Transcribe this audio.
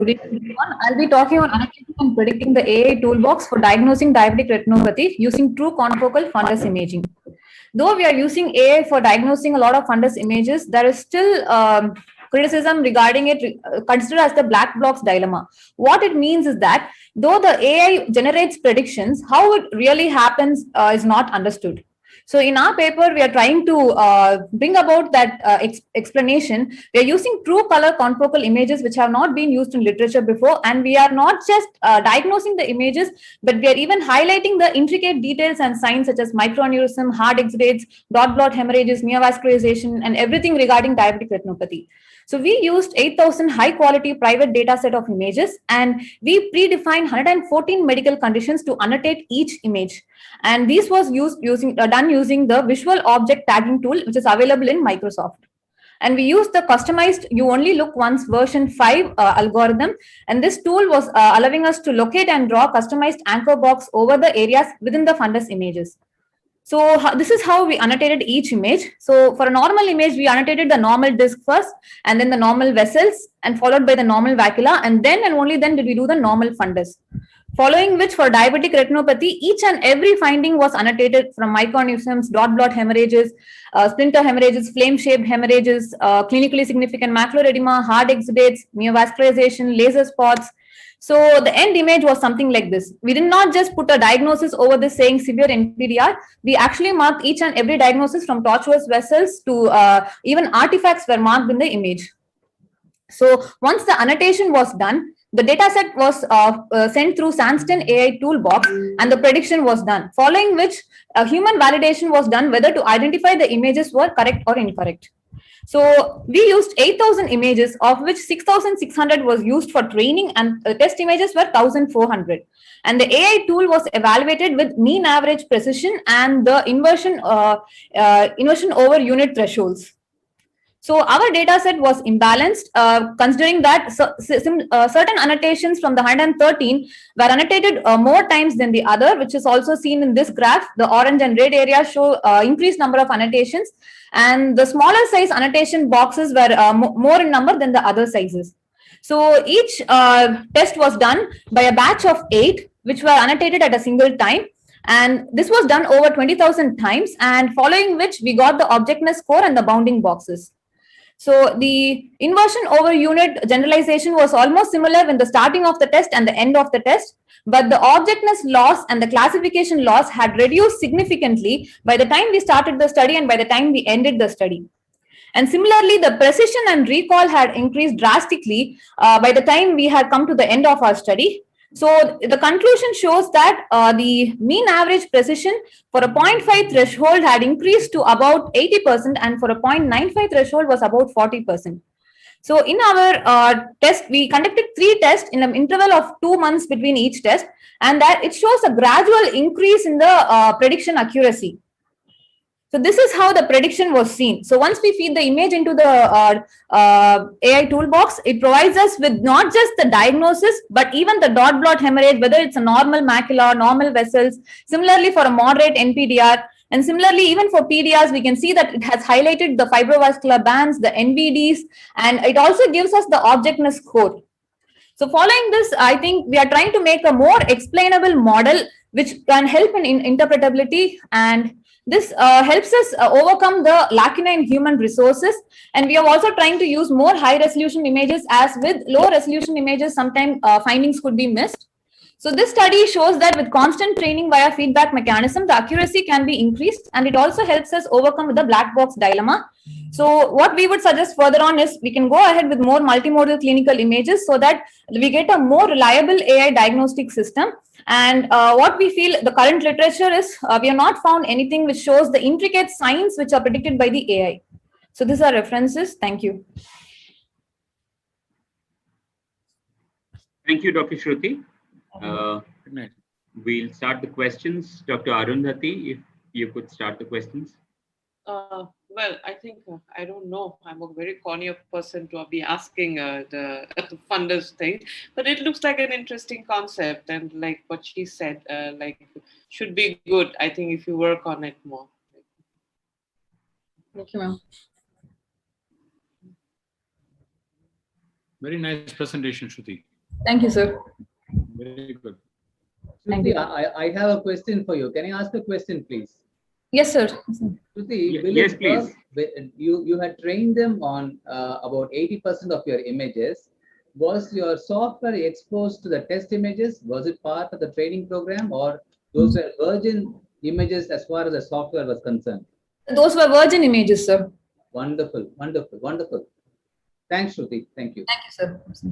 Good evening, everyone. I'll be talking on analyzing and predicting the AI toolbox for diagnosing diabetic retinopathy using true confocal fundus imaging. Though we are using AI for diagnosing a lot of fundus images, there is still criticism regarding it, considered as the black box dilemma. What it means is that though the AI generates predictions, how it really happens is not understood. So in our paper, we are trying to bring about that explanation. We are using true color confocal images which have not been used in literature before, and we are not just diagnosing the images, but we are even highlighting the intricate details and signs such as microaneurysm, hard exudates, dot blot hemorrhages, neovascularization, and everything regarding diabetic retinopathy. So we used 8,000 high quality private data set of images, and we predefined 114 medical conditions to annotate each image. And this was done using the visual object tagging tool, which is available in Microsoft. And we used the customized you only look once version 5 algorithm, and this tool was allowing us to locate and draw customized anchor box over the areas within the fundus images. So this is how we annotated each image. So for a normal image, we annotated the normal disc first, and then the normal vessels, and followed by the normal macula, and then and only then did we do the normal fundus. Following which, for diabetic retinopathy, each and every finding was annotated from microaneurysms, dot blot hemorrhages, splinter hemorrhages, flame-shaped hemorrhages, clinically significant macular edema, hard exudates, neovascularization, laser spots. So the end image was something like this. We did not just put a diagnosis over this saying severe NPDR. We actually marked each and every diagnosis from tortuous vessels to even artifacts were marked in the image. So once the annotation was done, the dataset was sent through Sandston AI toolbox, and the prediction was done. Following which, a human validation was done whether to identify the images were correct or incorrect. So we used 8,000 images, of which 6,600 was used for training, and test images were 1,400. And the AI tool was evaluated with mean average precision and the inversion over unit thresholds. So our data set was imbalanced, considering that certain annotations from the 113 were annotated more times than the other, which is also seen in this graph. The orange and red areas show increased number of annotations, and the smaller size annotation boxes were more in number than the other sizes. So each test was done by a batch of 8, which were annotated at a single time. And this was done over 20,000 times, and following which we got the objectness score and the bounding boxes. So the inversion over unit generalization was almost similar in the starting of the test and the end of the test, but the objectness loss and the classification loss had reduced significantly by the time we started the study and by the time we ended the study. And similarly, the precision and recall had increased drastically by the time we had come to the end of our study. So the conclusion shows that the mean average precision for a 0.5 threshold had increased to about 80%, and for a 0.95 threshold was about 40%. So in our test, we conducted 3 tests in an interval of 2 months between each test, and that it shows a gradual increase in the prediction accuracy. So this is how the prediction was seen. So once we feed the image into the AI toolbox, it provides us with not just the diagnosis, but even the dot blot hemorrhage, whether it's a normal macula, normal vessels, similarly for a moderate NPDR. And similarly, even for PDRs, we can see that it has highlighted the fibrovascular bands, the NVDs, and it also gives us the objectness score. So following this, I think we are trying to make a more explainable model which can help in interpretability, and this helps us overcome the lacuna in human resources. And we are also trying to use more high resolution images, as with low resolution images sometimes findings could be missed. So this study shows that with constant training via feedback mechanism, the accuracy can be increased, and it also helps us overcome the black box dilemma. So what we would suggest further on is we can go ahead with more multimodal clinical images so that we get a more reliable AI diagnostic system. And what we feel the current literature is, we have not found anything which shows the intricate signs which are predicted by the AI. So these are references. Thank you. Thank you, Dr. Shruti. We'll start the questions. Dr. Arundhati, if you could start the questions. Well, I think, I don't know, I'm a very corny person to be asking the funders thing, but it looks like an interesting concept, and like what she said, like should be good, I think, if you work on it more. Thank you, ma'am. Very nice presentation, Shruti. Thank you, sir. Very good. Thank Shruti, you. I have a question for you. Can I ask a question, please? Yes, sir. Shruti, will Yes, it please. work? You had trained them on about 80% of your images. Was your software exposed to the test images? Was it part of the training program, or those were virgin images as far as the software was concerned? Those were virgin images, sir. Wonderful, wonderful, wonderful. Thanks, Shruti. Thank you. Thank you, sir.